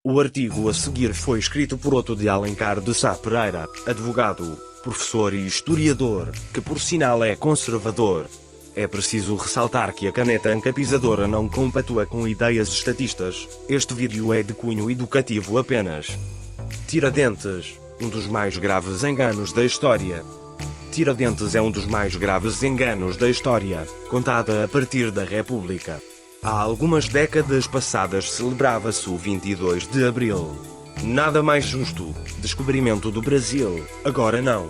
O artigo a seguir foi escrito por Otto de Alencar de Sá Pereira, advogado, professor e historiador, que por sinal é conservador. É preciso ressaltar que a caneta encapisadora não compactua com ideias estatistas. Este vídeo é de cunho educativo apenas. Tiradentes, um dos mais graves enganos da história. Tiradentes é um dos mais graves enganos da história, contada a partir da República. Há algumas décadas passadas celebrava-se o 22 de Abril. Nada mais justo, descobrimento do Brasil, agora não.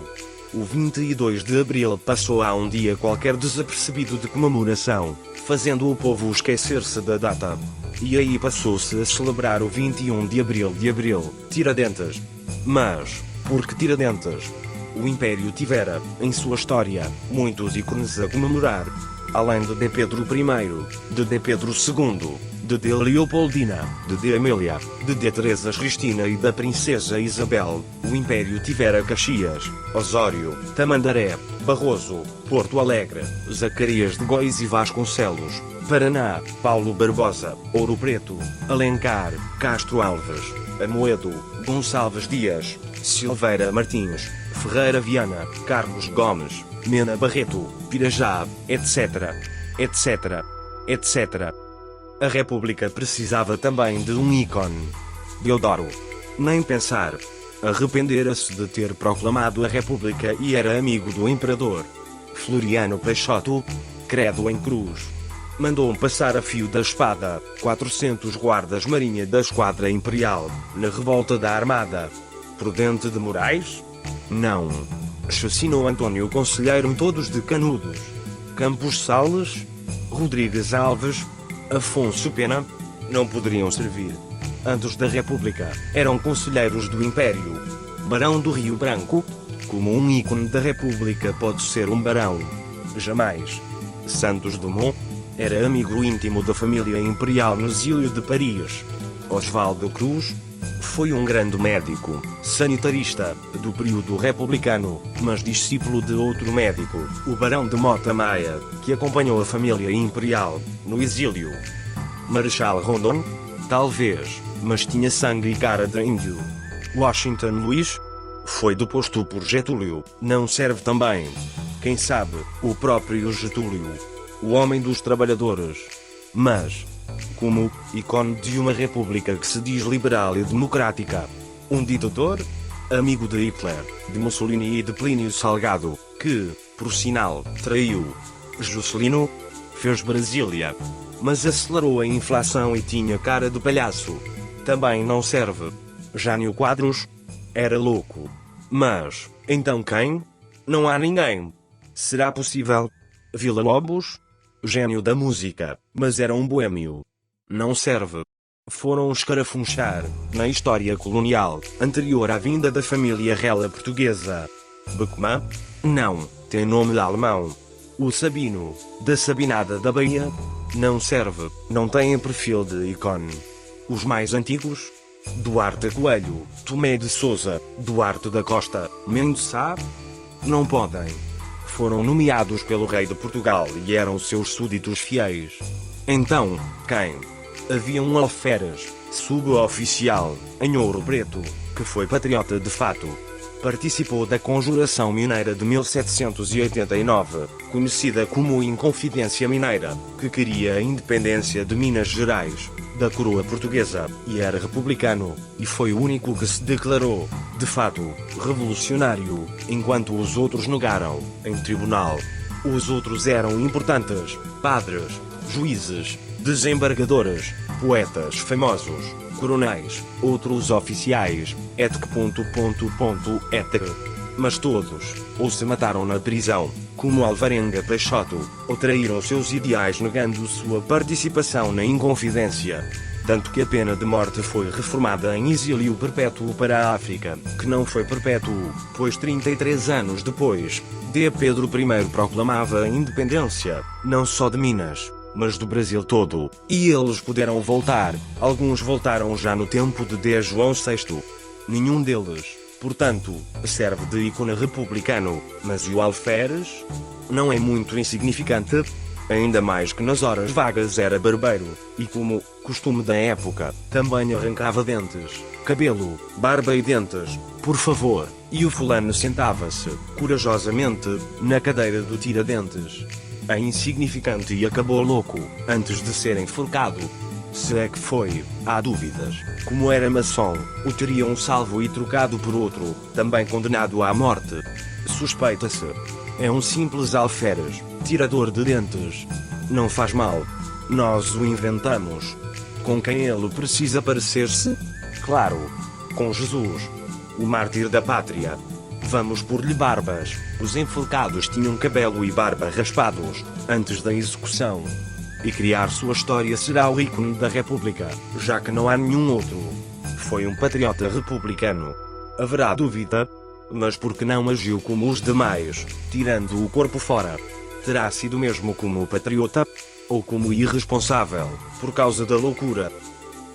O 22 de Abril passou a um dia qualquer desapercebido de comemoração, fazendo o povo esquecer-se da data. E aí passou-se a celebrar o 21 de Abril Tiradentes. Mas, por que Tiradentes? O Império tivera, em sua história, muitos ícones a comemorar. Além de D. Pedro I, de D. Pedro II, de D. Leopoldina, de D. Emília, de D. Teresa Cristina e da Princesa Isabel, o Império tivera Caxias, Osório, Tamandaré, Barroso, Porto Alegre, Zacarias de Góis e Vasconcelos, Paraná, Paulo Barbosa, Ouro Preto, Alencar, Castro Alves, Amoedo, Gonçalves Dias, Silveira Martins, Ferreira Viana, Carlos Gomes, Mena Barreto, Pirajá, etc. etc. etc. A República precisava também de um ícone. Deodoro. Nem pensar. Arrependera-se de ter proclamado a República e era amigo do imperador. Floriano Peixoto. Credo em cruz. Mandou passar a fio da espada 400 guardas marinha da Esquadra Imperial, na revolta da Armada. Prudente de Moraes? Não. Chacinou Antônio Conselheiro todos de Canudos. Campos Sales, Rodrigues Alves, Afonso Pena, não poderiam servir. Antes da República, eram conselheiros do Império. Barão do Rio Branco, como um ícone da República pode ser um barão. Jamais. Santos Dumont, era amigo íntimo da família imperial no exílio de Paris. Oswaldo Cruz, foi um grande médico, sanitarista, do período republicano, mas discípulo de outro médico, o Barão de Mota Maia, que acompanhou a família imperial, no exílio. Marechal Rondon? Talvez, mas tinha sangue e cara de índio. Washington Luiz? Foi deposto por Getúlio, não serve também. Quem sabe, o próprio Getúlio. O homem dos trabalhadores. Mas, como ícone de uma república que se diz liberal e democrática. Um ditador? Amigo de Hitler, de Mussolini e de Plínio Salgado, que, por sinal, traiu. Juscelino? Fez Brasília. Mas acelerou a inflação e tinha cara de palhaço. Também não serve. Jânio Quadros? Era louco. Mas, então quem? Não há ninguém. Será possível? Villa-Lobos? Gênio da música, mas era um boêmio. Não serve. Foram escarafunchar, na história colonial, anterior à vinda da família rela portuguesa. Beckmann? Não, tem nome alemão. O Sabino, da Sabinada da Bahia? Não serve, não tem perfil de ícone. Os mais antigos? Duarte Coelho, Tomé de Sousa, Duarte da Costa, Mendes Sá? Não podem. Foram nomeados pelo rei de Portugal e eram seus súditos fiéis. Então, quem? Havia um alferes, suboficial, em Ouro Preto, que foi patriota de fato. Participou da Conjuração Mineira de 1789, conhecida como Inconfidência Mineira, que queria a independência de Minas Gerais, da coroa portuguesa, e era republicano, e foi o único que se declarou, de fato, revolucionário, enquanto os outros negaram, em tribunal. Os outros eram importantes, padres, juízes, desembargadores, poetas famosos, coronéis, outros oficiais, etc. Mas todos, ou se mataram na prisão, como Alvarenga Peixoto, ou traíram seus ideais negando sua participação na Inconfidência. Tanto que a pena de morte foi reformada em exílio perpétuo para a África, que não foi perpétuo, pois 33 anos depois, D. Pedro I proclamava a independência, não só de Minas, mas do Brasil todo, e eles puderam voltar. Alguns voltaram já no tempo de D. João VI. Nenhum deles, portanto, serve de ícone republicano, mas e o alferes? Não é muito insignificante? Ainda mais que nas horas vagas era barbeiro, e como costume da época, também arrancava dentes, cabelo, barba e dentes, por favor, e o fulano sentava-se, corajosamente, na cadeira do Tiradentes. A insignificante e acabou louco, antes de ser enforcado. Se é que foi, há dúvidas. Como era maçom, o teriam salvo e trocado por outro, também condenado à morte. Suspeita-se. É um simples alferes, tirador de dentes. Não faz mal. Nós o inventamos. Com quem ele precisa parecer-se? Claro. Com Jesus. O mártir da pátria. Vamos pôr-lhe barbas. Os enforcados tinham cabelo e barba raspados, antes da execução. E criar sua história será o ícone da República, já que não há nenhum outro. Foi um patriota republicano. Haverá dúvida? Mas porque não agiu como os demais, tirando o corpo fora? Terá sido mesmo como patriota? Ou como irresponsável, por causa da loucura?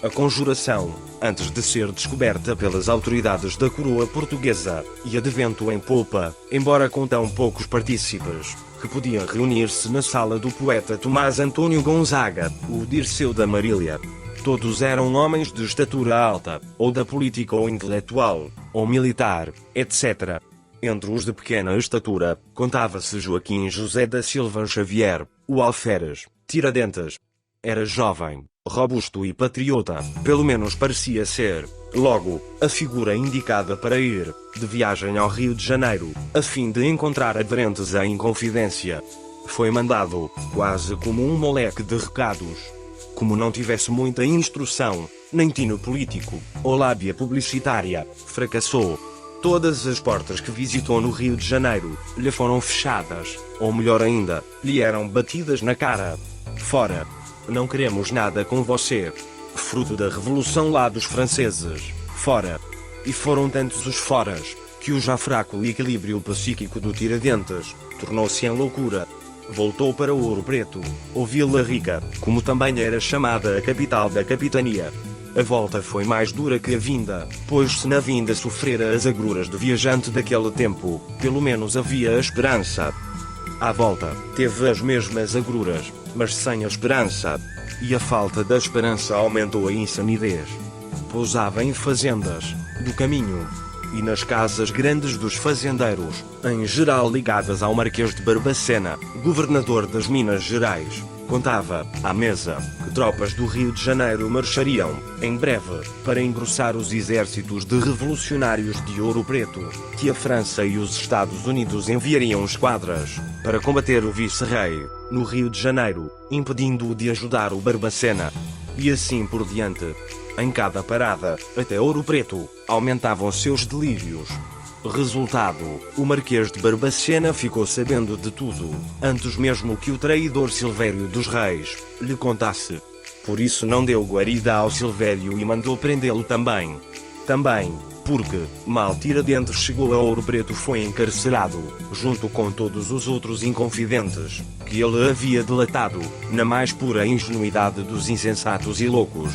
A conjuração, antes de ser descoberta pelas autoridades da coroa portuguesa, ia de vento em popa, embora com tão poucos partícipes, que podiam reunir-se na sala do poeta Tomás Antônio Gonzaga, o Dirceu da Marília. Todos eram homens de estatura alta, ou da política ou intelectual, ou militar, etc. Entre os de pequena estatura, contava-se Joaquim José da Silva Xavier, o alferes, Tiradentes. Era jovem, robusto e patriota, pelo menos parecia ser, logo, a figura indicada para ir, de viagem ao Rio de Janeiro, a fim de encontrar aderentes à Inconfidência. Foi mandado, quase como um moleque de recados. Como não tivesse muita instrução, nem tino político, ou lábia publicitária, fracassou. Todas as portas que visitou no Rio de Janeiro, lhe foram fechadas, ou melhor ainda, lhe eram batidas na cara. Fora. Não queremos nada com você. Fruto da revolução lá dos franceses. Fora. E foram tantos os foras, que o já fraco equilíbrio psíquico do Tiradentes tornou-se em loucura. Voltou para o Ouro Preto, ou Vila Rica, como também era chamada a capital da capitania. A volta foi mais dura que a vinda, pois se na vinda sofrera as agruras do viajante daquele tempo, pelo menos havia a esperança. À volta, teve as mesmas agruras, mas sem a esperança. E a falta da esperança aumentou a insanidez. Pousava em fazendas, do caminho, e nas casas grandes dos fazendeiros, em geral ligadas ao Marquês de Barbacena, governador das Minas Gerais. Contava, à mesa, que tropas do Rio de Janeiro marchariam, em breve, para engrossar os exércitos de revolucionários de Ouro Preto, que a França e os Estados Unidos enviariam esquadras, para combater o vice-rei, no Rio de Janeiro, impedindo-o de ajudar o Barbacena. E assim por diante. Em cada parada, até Ouro Preto, aumentavam seus delírios. Resultado, o Marquês de Barbacena ficou sabendo de tudo, antes mesmo que o traidor Silvério dos Reis lhe contasse. Por isso não deu guarida ao Silvério e mandou prendê-lo também. Também, porque, mal Tiradentes chegou a Ouro Preto, foi encarcerado, junto com todos os outros inconfidentes, que ele havia delatado, na mais pura ingenuidade dos insensatos e loucos.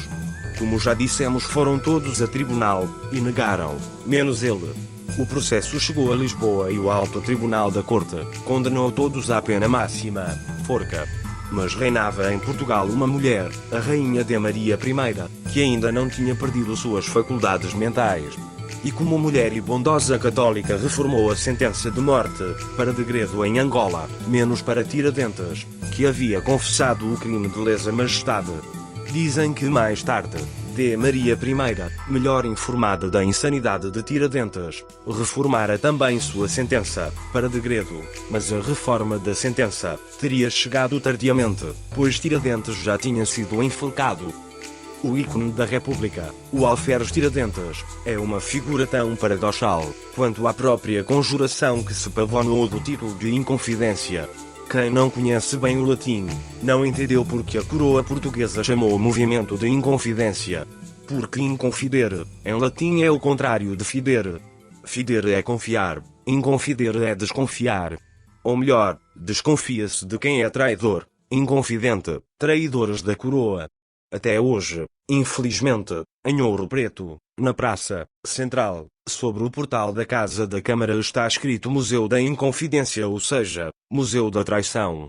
Como já dissemos, foram todos a tribunal, e negaram, menos ele. O processo chegou a Lisboa e o Alto Tribunal da Corte condenou todos à pena máxima, forca. Mas reinava em Portugal uma mulher, a Rainha de Maria I, que ainda não tinha perdido suas faculdades mentais. E como mulher e bondosa católica reformou a sentença de morte, para degredo em Angola, menos para Tiradentes, que havia confessado o crime de lesa majestade. Dizem que mais tarde, de Maria I, melhor informada da insanidade de Tiradentes, reformara também sua sentença, para degredo, mas a reforma da sentença teria chegado tardiamente, pois Tiradentes já tinha sido enforcado. O ícone da República, o alferes Tiradentes, é uma figura tão paradoxal, quanto a própria conjuração que se pavonou do título de Inconfidência. Quem não conhece bem o latim, não entendeu porque a coroa portuguesa chamou o movimento de Inconfidência. Porque inconfidere, em latim, é o contrário de fidere. Fidere é confiar, inconfidere é desconfiar. Ou melhor, desconfia-se de quem é traidor, inconfidente, traidores da coroa. Até hoje, infelizmente, em Ouro Preto, na Praça Central, sobre o portal da Casa da Câmara está escrito Museu da Inconfidência, ou seja, Museu da Traição.